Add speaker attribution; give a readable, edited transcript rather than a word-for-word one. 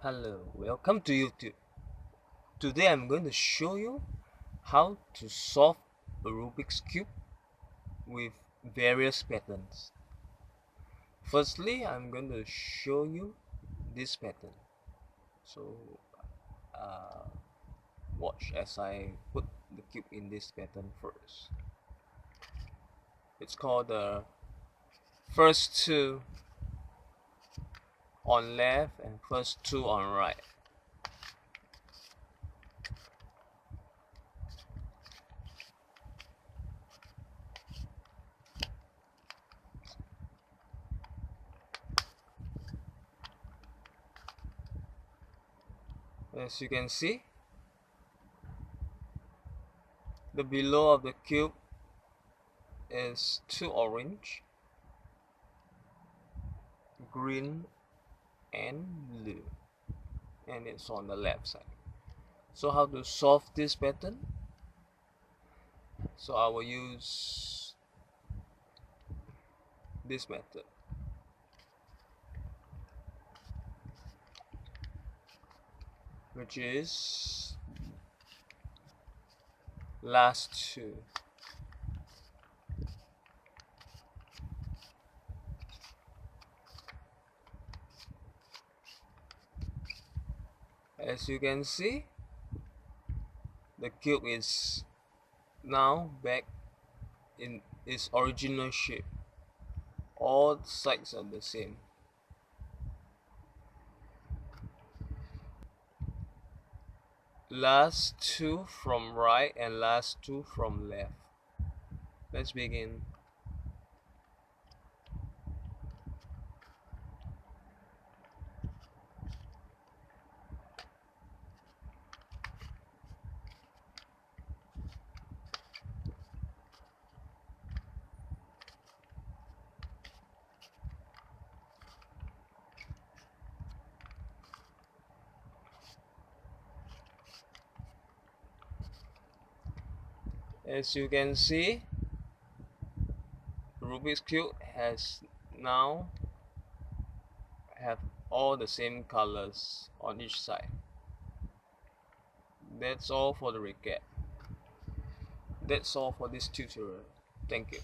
Speaker 1: Hello, welcome to YouTube. Today I'm going to show you how to solve a Rubik's Cube with various patterns. Firstly, I'm going to show you this pattern. So, uh, watch as I put the cube in this pattern first. It's called the first two on left and first two on right. As you can see, the below of the cube is two orange, green, and blue, and it's on the left side. So how to solve this pattern? So I will use this method, which is last two. As you can see, the cube is now back in its original shape. All sides are the same. Last two from right and last two from left. Let's begin. As you can see, Rubik's Cube has now have all the same colors on each side. That's all for the recap. That's all for this tutorial. Thank you.